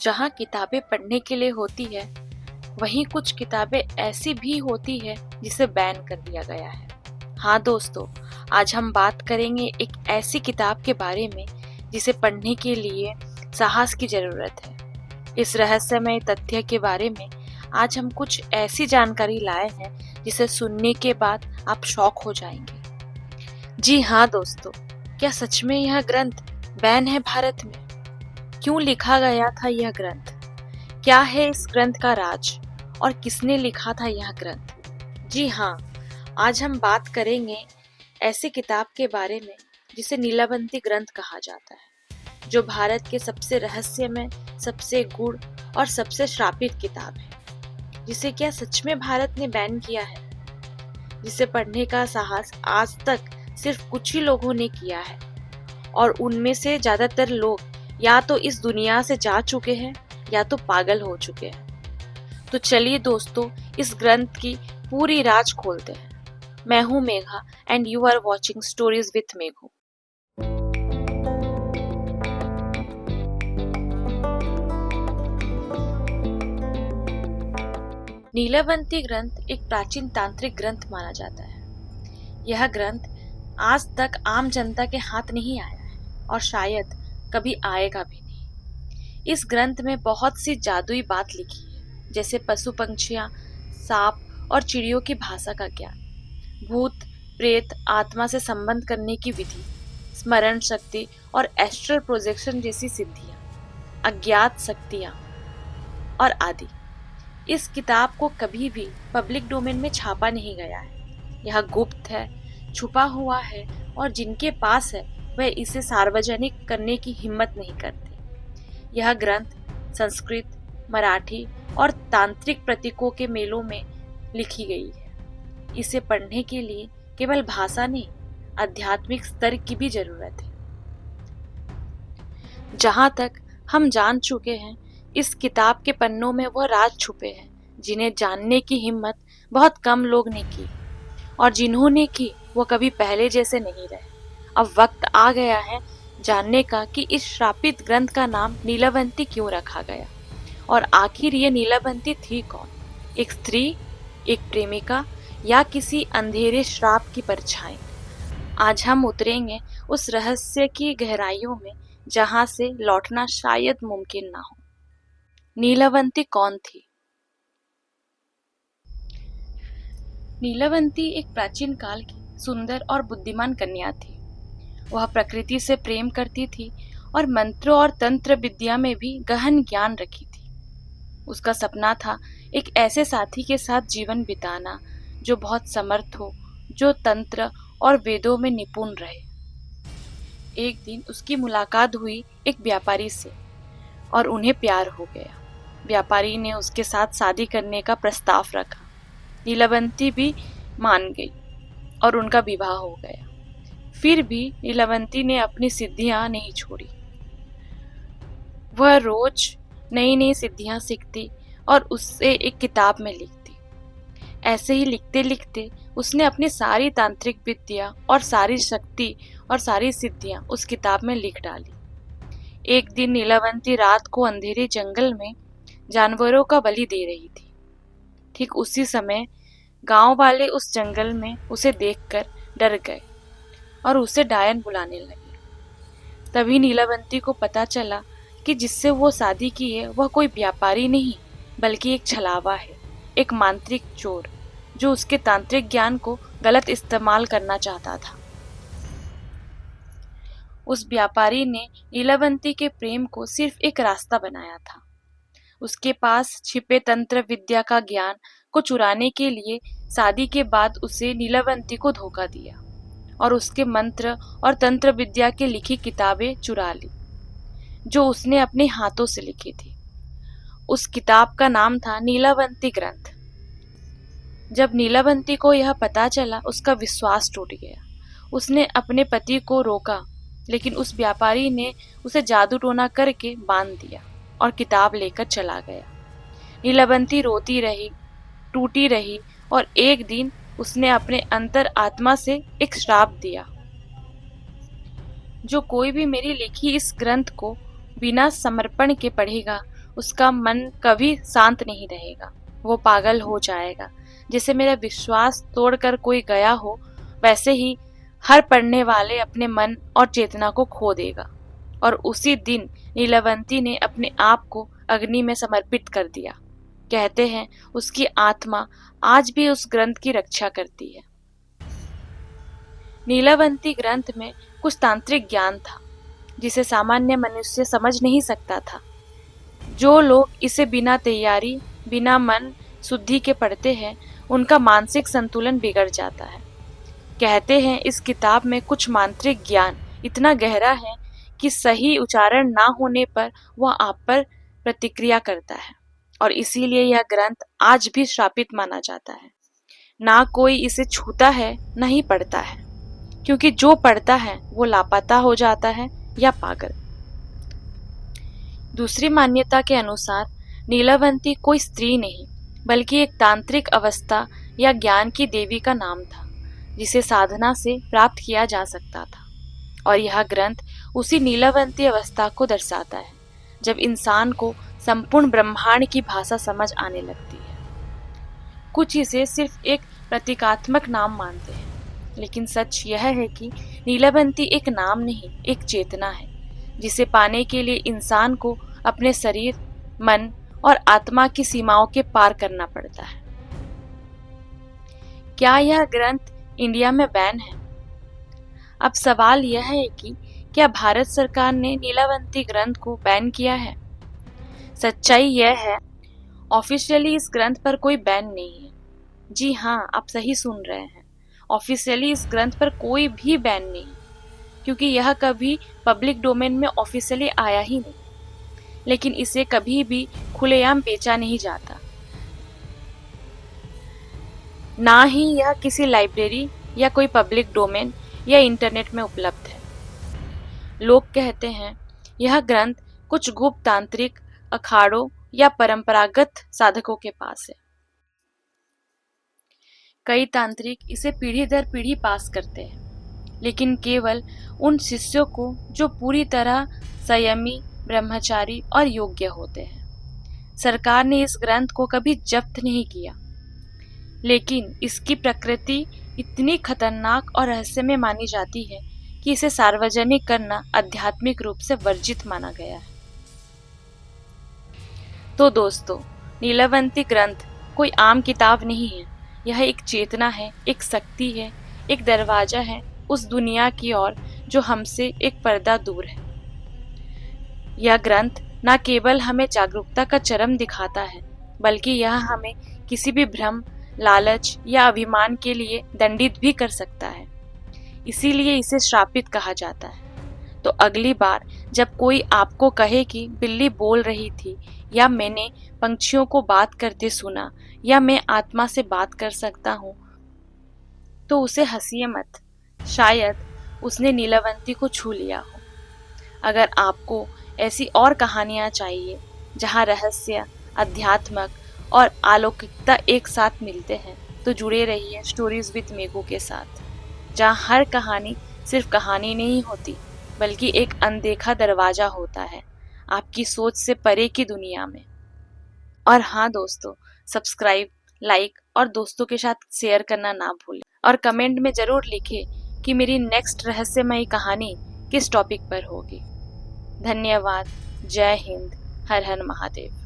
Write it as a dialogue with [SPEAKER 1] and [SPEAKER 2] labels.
[SPEAKER 1] जहाँ किताबें पढ़ने के लिए होती है, वहीं कुछ किताबें ऐसी भी होती है जिसे बैन कर दिया गया है। हाँ दोस्तों, आज हम बात करेंगे एक ऐसी किताब के बारे में जिसे पढ़ने के लिए साहस की जरूरत है। इस रहस्यमय तथ्य के बारे में आज हम कुछ ऐसी जानकारी लाए हैं जिसे सुनने के बाद आप शॉक हो जाएंगे। जी हाँ दोस्तों, क्या सच में यह ग्रंथ बैन है भारत में? क्यों लिखा गया था यह ग्रंथ? क्या है इस ग्रंथ का राज और किसने लिखा था यह ग्रंथ? जी हाँ, आज हम बात करेंगे ऐसी किताब के बारे में जिसे नीलावंती ग्रंथ कहा जाता है, जो भारत के सबसे रहस्यमय, सबसे गूढ़ और सबसे श्रापित किताब है, जिसे क्या सच में भारत ने बैन किया है, जिसे पढ़ने का साहस आज तक सिर्फ कुछ ही लोगों ने किया है और उनमें से ज्यादातर लोग या तो इस दुनिया से जा चुके हैं या तो पागल हो चुके हैं। तो चलिए दोस्तों, इस ग्रंथ की पूरी राज खोलते हैं। मैं हूँ Megha and you are watching stories with Meghu. Nilavanti ग्रंथ एक प्राचीन तांत्रिक ग्रंथ माना जाता है। यह ग्रंथ आज तक आम जनता के हाथ नहीं आया है और शायद कभी आएगा भी नहीं। इस ग्रंथ में बहुत सी जादुई बात लिखी है, जैसे पशु पंछियां, सांप और चिड़ियों की भाषा का ज्ञान, भूत प्रेत आत्मा से संबंध करने की विधि, स्मरण शक्ति और एस्ट्रल प्रोजेक्शन जैसी सिद्धियां, अज्ञात शक्तियां और आदि। इस किताब को कभी भी पब्लिक डोमेन में छापा नहीं गया है। यह गुप्त है, छुपा हुआ है और जिनके पास है वह इसे सार्वजनिक करने की हिम्मत नहीं करते। यह ग्रंथ संस्कृत, मराठी और तांत्रिक प्रतीकों के मेलों में लिखी गई है। इसे पढ़ने के लिए केवल भाषा नहीं, आध्यात्मिक स्तर की भी जरूरत है। जहाँ तक हम जान चुके हैं, इस किताब के पन्नों में वह राज छुपे हैं जिन्हें जानने की हिम्मत बहुत कम लोग ने की, और जिन्होंने की वो कभी पहले जैसे नहीं रहे। अब वक्त आ गया है जानने का कि इस श्रापित ग्रंथ का नाम नीलावंती क्यों रखा गया, और आखिर ये नीलावंती थी कौन? एक स्त्री, एक प्रेमिका या किसी अंधेरे श्राप की परछाई? आज हम उतरेंगे उस रहस्य की गहराइयों में जहां से लौटना शायद मुमकिन ना हो। नीलावंती कौन थी? नीलावंती एक प्राचीन काल की सुंदर और बुद्धिमान कन्या थी। वह प्रकृति से प्रेम करती थी और मंत्रों और तंत्र विद्या में भी गहन ज्ञान रखी थी। उसका सपना था एक ऐसे साथी के साथ जीवन बिताना जो बहुत समर्थ हो, जो तंत्र और वेदों में निपुण रहे। एक दिन उसकी मुलाकात हुई एक व्यापारी से और उन्हें प्यार हो गया। व्यापारी ने उसके साथ शादी करने का प्रस्ताव रखा। नीलावंती भी मान गई और उनका विवाह हो गया। फिर भी नीलावंती ने अपनी सिद्धियां नहीं छोड़ी। वह रोज नई नई सिद्धियां सीखती और उससे एक किताब में लिखती। ऐसे ही लिखते लिखते उसने अपनी सारी तांत्रिक विद्या और सारी शक्ति और सारी सिद्धियां उस किताब में लिख डाली। एक दिन नीलावंती रात को अंधेरे जंगल में जानवरों का बलि दे रही थी। ठीक उसी समय गांव वाले उस जंगल में उसे देखकर डर गए और उसे डायन बुलाने लगे। तभी नीलावंती को पता चला कि जिससे वो शादी की है वह कोई व्यापारी नहीं, बल्कि एक छलावा है, एक मांत्रिक चोर जो उसके तांत्रिक ज्ञान को गलत इस्तेमाल करना चाहता था। उस व्यापारी ने नीलावंती के प्रेम को सिर्फ एक रास्ता बनाया था। उसके पास छिपे तंत्र विद्या का ज्ञान को चुराने के लिए शादी के बाद उसे नीलावंती को धोखा दिया और उसके मंत्र और तंत्र विद्या की लिखी किताबें चुरा ली, जो उसने अपने हाथों से लिखी थी। उस किताब का नाम था नीलावंती ग्रंथ। जब नीलावंती को यह पता चला, उसका विश्वास टूट गया। उसने अपने पति को रोका, लेकिन उस व्यापारी ने उसे जादू टोना करके बांध दिया और किताब लेकर चला गया। नीलावंती रोती रही, टूटी रही और एक दिन उसने अपने अंतर आत्मा से एक श्राप दिया, जो कोई भी मेरी लिखी इस ग्रंथ को बिना समर्पण के पढ़ेगा उसका मन कभी शांत नहीं रहेगा, वो पागल हो जाएगा। जैसे मेरा विश्वास तोड़कर कोई गया हो, वैसे ही हर पढ़ने वाले अपने मन और चेतना को खो देगा। और उसी दिन नीलावंती ने अपने आप को अग्नि में समर्पित कर दिया। कहते हैं उसकी आत्मा आज भी उस ग्रंथ की रक्षा करती है। नीलावंती ग्रंथ में कुछ तांत्रिक ज्ञान था जिसे सामान्य मनुष्य समझ नहीं सकता था। जो लोग इसे बिना तैयारी, बिना मन शुद्धि के पढ़ते हैं, उनका मानसिक संतुलन बिगड़ जाता है। कहते हैं इस किताब में कुछ मांत्रिक ज्ञान इतना गहरा है कि सही उच्चारण ना होने पर वह आप पर प्रतिक्रिया करता है, और इसीलिए यह ग्रंथ आज भी श्रापित माना जाता है। ना कोई इसे छूता है, न ही पढ़ता है, क्योंकि जो पढ़ता है वो लापता हो जाता है या पागल। दूसरी मान्यता के अनुसार नीलावंती कोई स्त्री नहीं, बल्कि एक तांत्रिक अवस्था या ज्ञान की देवी का नाम था, जिसे साधना से प्राप्त किया जा सकता था। और यह ग्रंथ उसी नीलावंती अवस्था को दर्शाता है, जब इंसान को संपूर्ण ब्रह्मांड की भाषा समझ आने लगती है। कुछ इसे सिर्फ एक प्रतीकात्मक नाम मानते हैं, लेकिन सच यह है कि नीलावंती एक नाम नहीं, एक चेतना है, जिसे पाने के लिए इंसान को अपने शरीर, मन और आत्मा की सीमाओं के पार करना पड़ता है। क्या यह ग्रंथ इंडिया में बैन है? अब सवाल यह है कि क्या भारत सरकार ने नीलावंती ग्रंथ को बैन किया है? सच्चाई यह है, ऑफिशियली इस ग्रंथ पर कोई बैन नहीं है। जी हाँ, आप सही सुन रहे हैं। ऑफिशियली इस ग्रंथ पर कोई भी बैन नहीं, क्योंकि यह कभी पब्लिक डोमेन में ऑफिशियली आया ही नहीं। लेकिन इसे कभी भी खुलेआम बेचा नहीं जाता, ना ही यह किसी लाइब्रेरी या कोई पब्लिक डोमेन या इंटरनेट में उपलब्ध है। लोग कहते हैं यह ग्रंथ कुछ गुप्त तांत्रिक अखाड़ों या परंपरागत साधकों के पास है। कई तांत्रिक इसे पीढ़ी दर पीढ़ी पास करते हैं, लेकिन केवल उन शिष्यों को जो पूरी तरह संयमी, ब्रह्मचारी और योग्य होते हैं। सरकार ने इस ग्रंथ को कभी जब्त नहीं किया, लेकिन इसकी प्रकृति इतनी खतरनाक और रहस्यमय मानी जाती है कि इसे सार्वजनिक करना आध्यात्मिक रूप से वर्जित माना गया है। तो दोस्तों, नीलावंती ग्रंथ कोई आम किताब नहीं है। यह एक चेतना है, एक शक्ति है, एक दरवाजा है उस दुनिया की ओर जो हमसे एक पर्दा दूर है। यह ग्रंथ न केवल हमें जागरूकता का चरम दिखाता है, बल्कि यह हमें किसी भी भ्रम, लालच या अभिमान के लिए दंडित भी कर सकता है। इसीलिए इसे श्रापित कहा जाता है। तो अगली बार जब कोई आपको कहे कि बिल्ली बोल रही थी, या मैंने पंछियों को बात करते सुना, या मैं आत्मा से बात कर सकता हूँ, तो उसे हंसिए मत। शायद उसने नीलावंती को छू लिया हो। अगर आपको ऐसी और कहानियाँ चाहिए जहाँ रहस्य, अध्यात्मक और अलौकिकता एक साथ मिलते हैं, तो जुड़े रहिए स्टोरीज विद मेघू के साथ, जहाँ हर कहानी सिर्फ कहानी नहीं होती, बल्कि एक अनदेखा दरवाजा होता है आपकी सोच से परे की दुनिया में। और हाँ दोस्तों, सब्सक्राइब, लाइक और दोस्तों के साथ शेयर करना ना भूलें, और कमेंट में जरूर लिखें कि मेरी नेक्स्ट रहस्यमयी कहानी किस टॉपिक पर होगी। धन्यवाद। जय हिंद। हर हर महादेव।